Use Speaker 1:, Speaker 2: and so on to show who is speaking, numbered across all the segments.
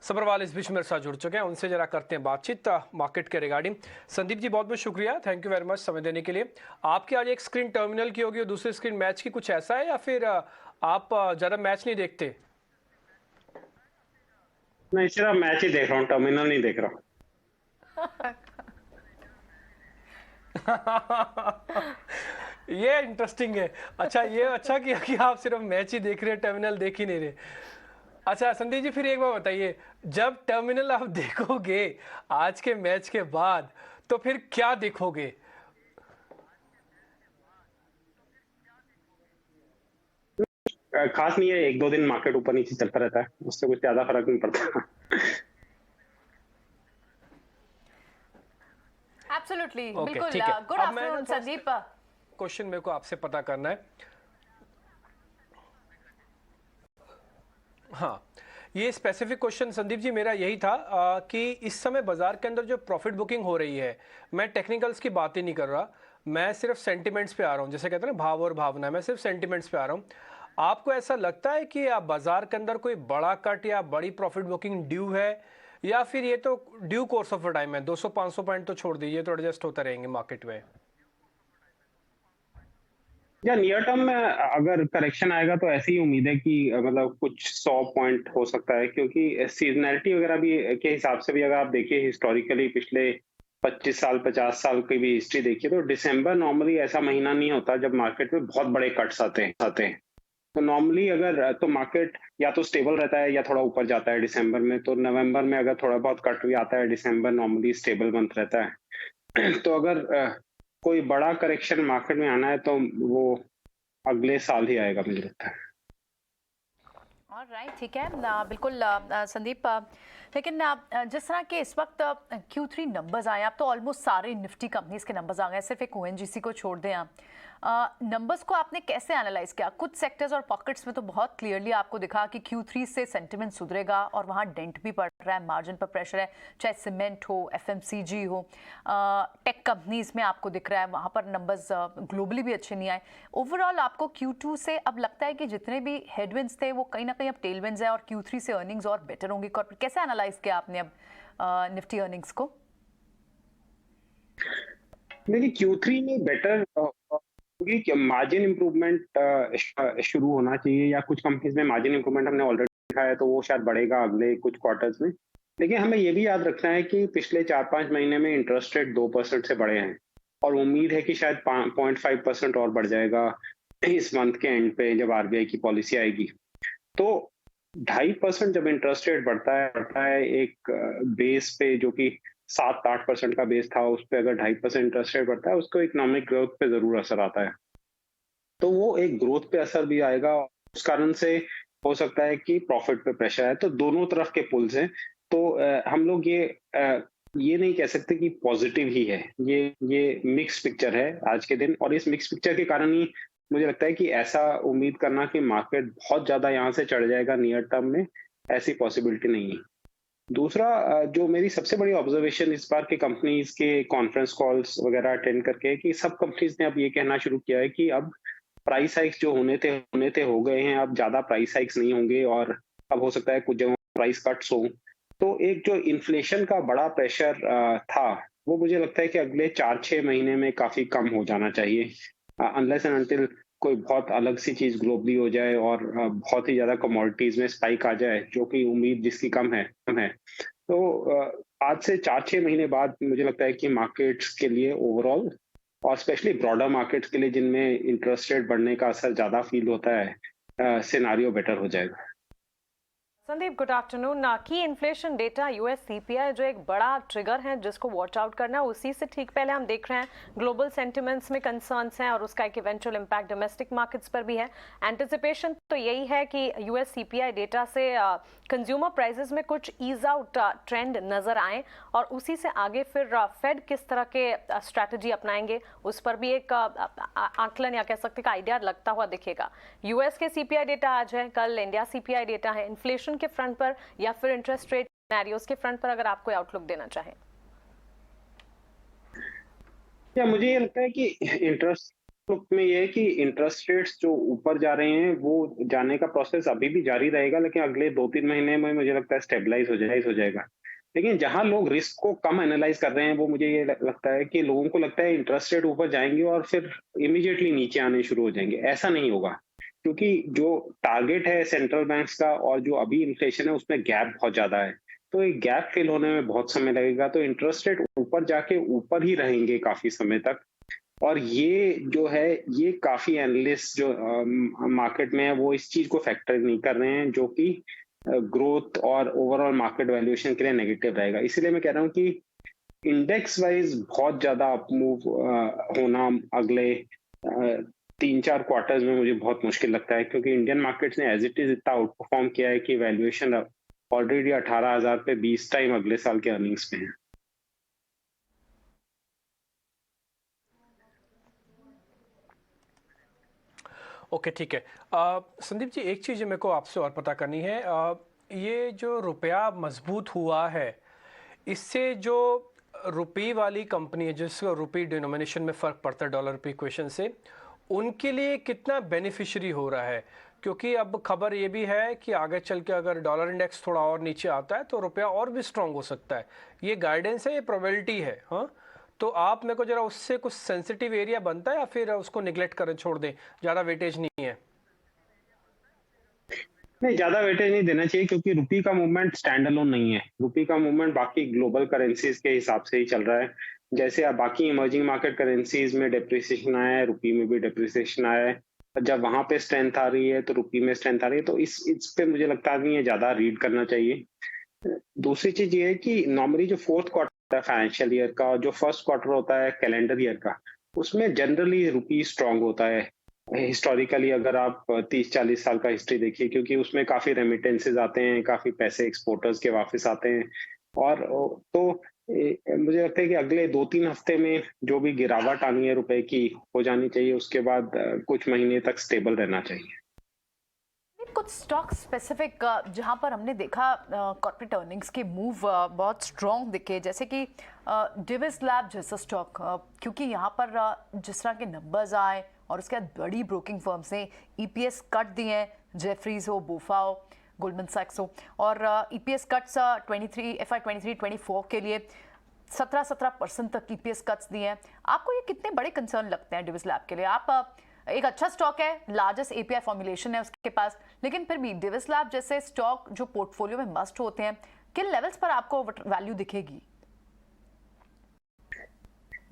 Speaker 1: सब्रवाल इस बीच मेरे साथ जुड़ चुके हैं, उनसे जरा करते हैं बातचीत मार्केट के रिगार्डिंग। संदीप जी, बहुत बहुत शुक्रिया, थैंक यू वेरी मच समय देने के लिए। आपकी आज एक स्क्रीन टर्मिनल की होगी और दूसरी स्क्रीन मैच की, कुछ ऐसा है या फिर आप ज़्यादा मैच नहीं देखते?
Speaker 2: मैं सिर्फ मैच ही देख रहा हूँ, टर्मिनल नहीं देख रहा।
Speaker 1: ये इंटरेस्टिंग है। अच्छा, ये अच्छा किया कि आप सिर्फ मैच ही देख रहे हैं, टर्मिनल देख ही नहीं रहे। अच्छा संदीप जी, फिर एक बार बताइए, जब टर्मिनल आप देखोगे आज के मैच के बाद तो फिर क्या देखोगे?
Speaker 2: खास नहीं है, एक दो दिन मार्केट ऊपर नीचे चलता रहता है, उससे कुछ ज्यादा फर्क नहीं पड़ता।
Speaker 3: एब्सोल्युटली,
Speaker 1: ओके
Speaker 3: बिल्कुल।
Speaker 1: ठीक है।
Speaker 3: गुड
Speaker 1: अब मैं
Speaker 3: आफ्टरनून संदीप।
Speaker 1: क्वेश्चन मेरे को आपसे पता करना है। हाँ, ये स्पेसिफिक क्वेश्चन संदीप जी मेरा यही था कि इस समय बाजार के अंदर जो प्रॉफिट बुकिंग हो रही है, मैं टेक्निकल्स की बात ही नहीं कर रहा, मैं सिर्फ सेंटिमेंट्स पे आ रहा हूँ। जैसे कहते हैं ना भाव और भावना, मैं सिर्फ सेंटिमेंट्स पे आ रहा हूँ। आपको ऐसा लगता है कि आप बाजार के अंदर कोई बड़ा कट या बड़ी प्रॉफिट बुकिंग ड्यू है, या फिर ये तो ड्यू कोर्स ऑफ टाइम है, 200-500 पॉइंट तो छोड़ दीजिए, तो एडजस्ट होते रहेंगे मार्केट में?
Speaker 2: या नियर टर्म में अगर करेक्शन आएगा तो ऐसी ही उम्मीद है कि मतलब कुछ 100 पॉइंट हो सकता है, क्योंकि सीजनैलिटी वगैरह भी के हिसाब से भी अगर आप देखिए हिस्टोरिकली पिछले 25 साल 50 साल की भी हिस्ट्री देखिए तो दिसंबर नॉर्मली ऐसा महीना नहीं होता जब मार्केट में बहुत बड़े कट्स आते हैं। तो नॉर्मली अगर तो मार्केट या तो स्टेबल रहता है या थोड़ा ऊपर जाता है दिसंबर में। तो नवंबर में अगर थोड़ा बहुत कट भी आता है, दिसंबर नॉर्मली स्टेबल मंथ रहता है। तो अगर कोई बड़ा करेक्शन मार्केट में आना है तो वो अगले साल ही आएगा, मुझे लगता है।
Speaker 3: ऑलराइट, ठीक है। बिल्कुल संदीप, लेकिन जिस तरह के इस वक्त Q3 नंबर्स आए, आप तो ऑलमोस्ट सारे निफ्टी कंपनीज के नंबर्स आ गए, सिर्फ एक ONGC को छोड़ दें आप। नंबर्स को आपने कैसे एनालाइज किया? कुछ सेक्टर्स और पॉकेट्स में तो बहुत क्लियरली आपको दिखा कि Q3 से सेंटिमेंट सुधरेगा और वहाँ डेंट भी पड़ रहा है, मार्जिन पर प्रेशर है, चाहे सीमेंट हो, FMCG हो, टेक कंपनीज में आपको दिख रहा है वहाँ पर नंबर्स ग्लोबली भी अच्छे नहीं आए। ओवरऑल आपको Q2 से अब लगता है कि जितने भी हेडविंड्स थे वो कहीं ना कहीं अब टेलविंड्स है और Q3 से अर्निंग्स और बेटर होंगी? कॉर्पोरेट कैसे एनालाइज किया आपने अब निफ्टी अर्निंग्स को?
Speaker 2: देखिए Q3 में बेटर होगी कि मार्जिन इंप्रूवमेंट शुरू होना चाहिए, या कुछ कंपनीज में मार्जिन इंप्रूवमेंट हमने ऑलरेडी देखा है तो वो शायद बढ़ेगा अगले कुछ क्वार्टर्स में। लेकिन हमें ये भी याद रखना है कि पिछले 4-5 महीने में इंटरेस्ट रेट 2% से बढ़े हैं और उम्मीद है कि शायद 0.5% और बढ़ जाएगा इस मंथ के एंड पे जब RBI की पॉलिसी आएगी। तो 2.5% जब इंटरेस्ट रेट बढ़ता है एक बेस पे जो कि 7-8% का बेस था, उस पे अगर 2.5% इंटरेस्ट रेट बढ़ता है उसको इकोनॉमिक ग्रोथ पे जरूर असर आता है। तो वो एक ग्रोथ पे असर भी आएगा, उस कारण से हो सकता है कि प्रॉफिट पे प्रेशर है। तो दोनों तरफ के पुल्स हैं। तो हम लोग ये नहीं कह सकते कि पॉजिटिव ही है, ये मिक्स पिक्चर है आज के दिन। और इस मिक्स पिक्चर के कारण ही मुझे लगता है कि ऐसा उम्मीद करना कि मार्केट बहुत ज्यादा यहाँ से चढ़ जाएगा नियर टर्म में, ऐसी पॉसिबिलिटी नहीं है। दूसरा जो मेरी सबसे बड़ी ऑब्जर्वेशन इस बार के कंपनीज के कॉन्फ्रेंस कॉल्स वगैरह अटेंड करके है कि सब कंपनीज ने अब ये कहना शुरू किया है कि अब प्राइस हाइक्स जो होने थे हो गए हैं, अब ज्यादा प्राइस हाइक्स नहीं होंगे और अब हो सकता है कुछ जगहों प्राइस कट्स हो। तो एक जो इन्फ्लेशन का बड़ा प्रेशर था, वो मुझे लगता है कि अगले 4-6 महीने में काफी कम हो जाना चाहिए, अनलेस एंड अनटिल कोई बहुत अलग सी चीज ग्लोबली हो जाए और बहुत ही ज्यादा कमोडिटीज में स्पाइक आ जाए, जो कि उम्मीद जिसकी कम है। तो आज से 4-6 महीने बाद मुझे लगता है कि मार्केट्स के लिए ओवरऑल और स्पेशली ब्रॉडर मार्केट्स के लिए जिनमें इंटरेस्ट रेट बढ़ने का असर ज्यादा फील होता है, सिनारियो बेटर हो जाएगा।
Speaker 4: Sandeep, good afternoon. की इन्फ्लेशन डेटा US CPI जो एक बड़ा ट्रिगर है जिसको वॉच आउट करना है, उसी से ठीक पहले हम देख रहे हैं ग्लोबल सेंटिमेंट्स में कंसर्न्स हैं और उसका एक इवेंचुअल इम्पैक्ट डोमेस्टिक मार्केट्स पर भी है। एंटिसिपेशन तो यही है कि US CPI डेटा से कंज्यूमर प्राइसेस में कुछ ईज आउट ट्रेंड नजर आए और उसी से आगे फिर फेड किस तरह के स्ट्रैटेजी अपनाएंगे उस पर भी एक आकलन या कह सकते हैं आइडिया लगता हुआ दिखेगा। US के CPI डेटा आज है, कल इंडिया CPI डेटा है। इन्फ्लेशन के फ्रंट पर या फिर इंटरेस्ट रेट सिनेरियोस के फ्रंट पर अगर आप कोई आउटलुक देना चाहें?
Speaker 2: या मुझे ये लगता है कि इंटरेस्ट में ये है कि इंटरेस्ट रेट्स जो ऊपर जा रहे हैं वो जाने का प्रोसेस अभी भी जारी रहेगा, लेकिन अगले 2-3 महीने में मुझे लगता है स्टेबलाइज हो जाएगा। लेकिन जहां लोग रिस्क को कम एनालाइज कर रहे हैं, वो मुझे ये लगता है कि लोगों को लगता है इंटरेस्ट रेट ऊपर जाएंगे और फिर इमीडिएटली नीचे आने शुरू हो जाएंगे। ऐसा नहीं होगा, क्योंकि जो टारगेट है सेंट्रल बैंक्स का और जो अभी इन्फ्लेशन है उसमें गैप बहुत ज्यादा है। तो एक गैप फिल होने में बहुत समय लगेगा, तो इंटरेस्ट रेट ऊपर जाके ऊपर ही रहेंगे काफी समय तक। और ये जो है, ये काफी एनालिस्ट जो मार्केट में है वो इस चीज को फैक्टर नहीं कर रहे हैं, जो कि ग्रोथ और ओवरऑल मार्केट वैल्यूएशन के लिए नेगेटिव रहेगा। इसीलिए मैं कह रहा हूँ कि इंडेक्स वाइज बहुत ज्यादा अपमूव होना अगले 3-4 क्वार्टर्स में मुझे बहुत मुश्किल लगता है, क्योंकि इंडियन मार्केट्स ने एज इट इज इतना आउट परफॉर्म किया है कि वैल्यूएशन ऑलरेडी 18,000 पे 20 टाइम अगले साल के अर्निंग्स में है।
Speaker 1: ओके, ठीक है। संदीप जी, एक चीज़ मेरे को आपसे और पता करनी है। ये जो रुपया मजबूत हुआ है, इससे जो रुपये वाली कंपनी है जिसको रुपये डिनोमिनेशन में फ़र्क पड़ता है डॉलर रुपये इक्वेशन से, उनके लिए कितना बेनिफिशियरी हो रहा है? क्योंकि अब खबर ये भी है कि आगे चल के अगर डॉलर इंडेक्स थोड़ा और नीचे आता है तो रुपया और भी स्ट्रांग हो सकता है। ये गाइडेंस है, ये प्रोबेबिलिटी है। हाँ, तो आप मेरे को जरा उससे कुछ सेंसिटिव एरिया बनता है या फिर उसको निगलेक्ट करें, छोड़ दें, ज़्यादा वेटेज नहीं है?
Speaker 2: नहीं, ज्यादा वेटेज नहीं देना चाहिए, क्योंकि रुपी का मूवमेंट स्टैंड अलोन नहीं है। रुपी का मूवमेंट बाकी ग्लोबल करेंसीज के हिसाब से ही चल रहा है। जैसे अब बाकी इमर्जिंग मार्केट करेंसीज में डेप्रिसिएशन आया है, रुपी में भी डेप्रिसिएशन आया है। जब वहां पे स्ट्रेंथ आ रही है तो रुपी में स्ट्रेंथ आ रही है, तो इस पे मुझे लगता नहीं है ज्यादा रीड करना चाहिए। दूसरी चीज ये है कि नॉर्मली जो फोर्थ क्वार्टर है फाइनेंशियल ईयर का और जो फर्स्ट क्वार्टर होता है कैलेंडर ईयर का, उसमें जनरली रुपी स्ट्रांग होता है हिस्टोरिकली। अगर आप 30-40 साल का हिस्ट्री देखिए, क्योंकि उसमें काफी रेमिटेंसेज आते हैं, काफी पैसे एक्सपोर्टर्स के वापस आते हैं। और तो मुझे लगता है कि अगले 2-3 हफ्ते में जो भी गिरावट आनी है रुपए की हो जानी चाहिए, उसके बाद कुछ महीने तक स्टेबल रहना चाहिए।
Speaker 3: कुछ स्टॉक स्पेसिफिक जहां पर हमने देखा कॉर्पोरेट अर्निंग्स के मूव बहुत स्ट्रॉन्ग दिखे, जैसे कि डिविस लैब जैसा स्टॉक, क्योंकि यहां पर जिस तरह के नंबर्स आए और उसके बाद बड़ी ब्रोकिंग फर्म्स ने ईपीएस कट दिए हैं, जेफरीज हो, बोफा हो, गोल्डमन सैक्स हो, और ईपीएस कट्स 23 FY 23-24 के लिए 17% तक ईपीएस कट्स दिए हैं। आपको ये कितने बड़े कंसर्न लगते हैं डिविस लैब के लिए? आप एक अच्छा स्टॉक है, लार्जेस्ट एपीआई फॉर्मुलेशन है उसके पास, लेकिन फिर भी डिविस लैब जैसे स्टॉक जो पोर्टफोलियो में मस्ट होते हैं, किन लेवल्स पर आपको वैल्यू दिखेगी?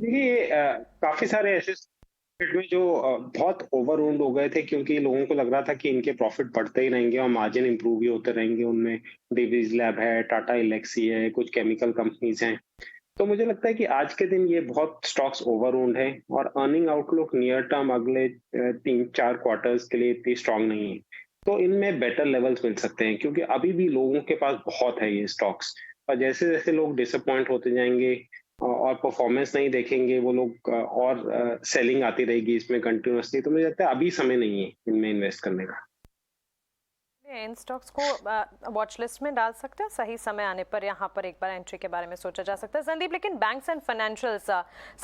Speaker 2: देखिए, काफी सारे ऐसे मार्केट में जो बहुत ओवर ओन्ड हो गए थे, क्योंकि लोगों को लग रहा था कि इनके प्रॉफिट बढ़ते ही रहेंगे और मार्जिन इंप्रूव ही होते रहेंगे। उनमें डिविस लैब है, टाटा एल्क्सी है, कुछ केमिकल कंपनीज हैं। तो मुझे लगता है कि आज के दिन ये बहुत स्टॉक्स ओवर ओन्ड है और अर्निंग आउटलुक नियर टर्म अगले 3-4 क्वार्टर्स के लिए इतनी स्ट्रांग नहीं है। तो इनमें बेटर लेवल्स मिल सकते हैं, क्योंकि अभी भी लोगों के पास बहुत है ये स्टॉक्स। और जैसे जैसे लोग डिसअपॉइंट होते जाएंगे और परफॉर्मेंस नहीं देखेंगे वो लोग, और सेलिंग आती रहेगी इसमें कंटिन्यूअसली, तो मुझे लगता है अभी समय नहीं है इनमें इन्वेस्ट करने का।
Speaker 4: इन स्टॉक्स को वॉच लिस्ट में डाल सकते हैं, सही समय आने पर यहाँ पर एक बार एंट्री के बारे में सोचा जा सकता है। संदीप, लेकिन बैंक्स एंड फाइनेंशियल्स,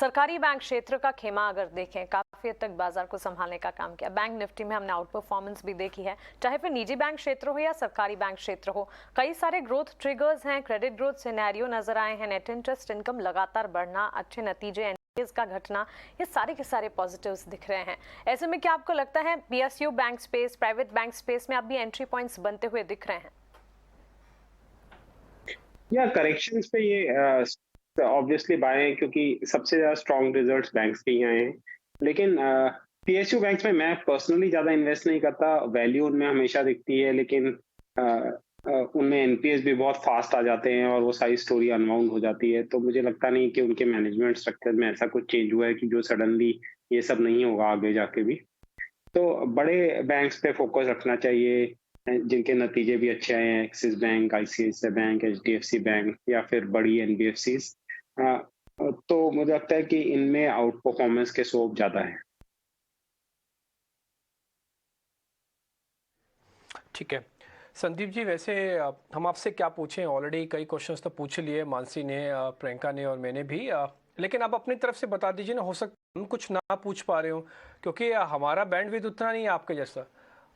Speaker 4: सरकारी बैंक क्षेत्र का खेमा अगर देखें, काफी हद तक बाजार को संभालने का काम किया। बैंक निफ्टी में हमने आउट परफॉर्मेंस भी देखी है, चाहे फिर निजी बैंक क्षेत्र हो या सरकारी बैंक क्षेत्र हो। कई सारे ग्रोथ ट्रिगर्स हैं, क्रेडिट ग्रोथ सिनेरियो नजर आए हैं, नेट इंटरेस्ट इनकम लगातार बढ़ना, अच्छे नतीजे का घटना, ये सारे के सारे पॉजिटिव्स दिख रहे हैं। ऐसे में क्या आपको लगता है PSU bank space, private bank space में अब भी एंट्री पॉइंट्स बनते हुए दिख रहे हैं?
Speaker 2: या करेक्शंस पे ये ऑब्वियसली बाय है, क्योंकि सबसे ज्यादा स्ट्रॉन्ग रिजल्ट्स बैंक्स के ही आए हैं। लेकिन पीएसयू बैंक्स में मैं पर्सनली ज्यादा इन्वेस्ट नहीं करता। वैल्यू उनमें हमेशा दिखती है, लेकिन उनमें एनपीएस भी बहुत फास्ट आ जाते हैं और वो सारी स्टोरी अनवाउंड हो जाती है। तो मुझे लगता नहीं कि उनके मैनेजमेंट स्ट्रक्चर में ऐसा कुछ चेंज हुआ है कि जो सडनली ये सब नहीं होगा आगे जाके भी। तो बड़े बैंक्स पे फोकस रखना चाहिए जिनके नतीजे भी अच्छे आए हैं, axis bank, ICICI bank, HDFC bank या फिर बड़ी एनबीएफसीज। तो मुझे लगता है कि इनमें आउट परफॉर्मेंस के स्कोप ज्यादा है।
Speaker 1: ठीक है संदीप जी, वैसे हम आपसे क्या पूछें, ऑलरेडी कई क्वेश्चंस तो पूछ लिए, मानसी ने, प्रियंका ने और मैंने भी। लेकिन आप अपनी तरफ से बता दीजिए ना, हो सकता हम कुछ ना पूछ पा रहे हो, क्योंकि हमारा बैंडविड्थ उतना नहीं है आपके जैसा,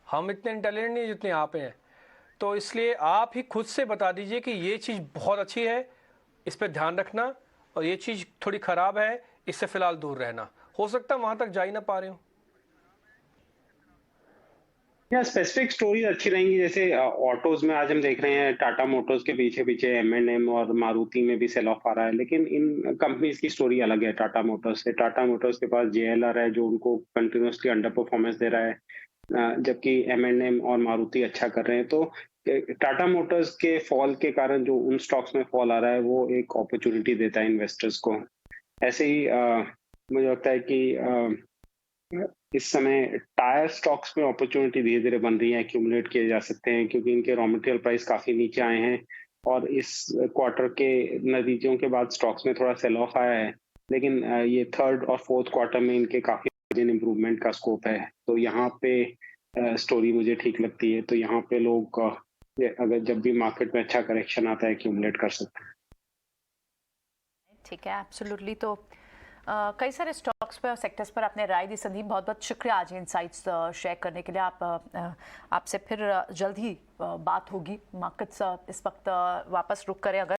Speaker 1: हम इतने इंटेलिजेंट नहीं जितने आप हैं। तो इसलिए आप ही खुद से बता दीजिए कि ये चीज़ बहुत अच्छी है, इस पर ध्यान रखना, और ये चीज़ थोड़ी ख़राब है, इससे फ़िलहाल दूर रहना। हो सकता है वहाँ तक जा ही ना पा रहे हो।
Speaker 2: या स्पेसिफिक स्टोरीज अच्छी रहेंगी, जैसे ऑटोज में आज हम देख रहे हैं टाटा मोटर्स के पीछे पीछे M&M और मारुति में भी सेल ऑफ आ रहा है, लेकिन इन कंपनीज की स्टोरी अलग है टाटा मोटर्स से। टाटा मोटर्स के पास JLR है जो उनको कंटिन्यूसली अंडर परफॉर्मेंस दे रहा है, जबकि M&M और मारुति अच्छा कर रहे हैं। तो टाटा मोटर्स के फॉल के कारण जो उन स्टॉक्स में फॉल आ रहा है वो एक अपॉर्चुनिटी देता है इन्वेस्टर्स को। ऐसे ही मुझे लगता है कि इस समय टायर स्टॉक्स में अपॉर्चुनिटी धीरे धीरे बन रही है, एक्यूमुलेट किए जा सकते हैं, क्योंकि इनके रॉ मटेरियल प्राइस काफी नीचे आए हैं और इस क्वार्टर के नतीजों के बाद स्टॉक्स में थोड़ा सेल ऑफ आया है, लेकिन ये थर्ड और फोर्थ क्वार्टर में इनके काफी मार्जिन इंप्रूवमेंट का स्कोप है। तो यहाँ पे स्टोरी मुझे ठीक लगती है। तो यहाँ पे लोग अगर जब भी मार्केट में अच्छा करेक्शन आता है एक्यूमुलेट कर सकते हैं।
Speaker 3: ठीक है, एब्सोल्युटली। तो कई सारे स्टॉक्स पर और सेक्टर्स पर आपने राय दी संदीप, बहुत बहुत शुक्रिया आज इनसाइट्स शेयर करने के लिए। आपसे फिर जल्द ही बात होगी। मार्केट्स इस वक्त वापस रुक करें अगर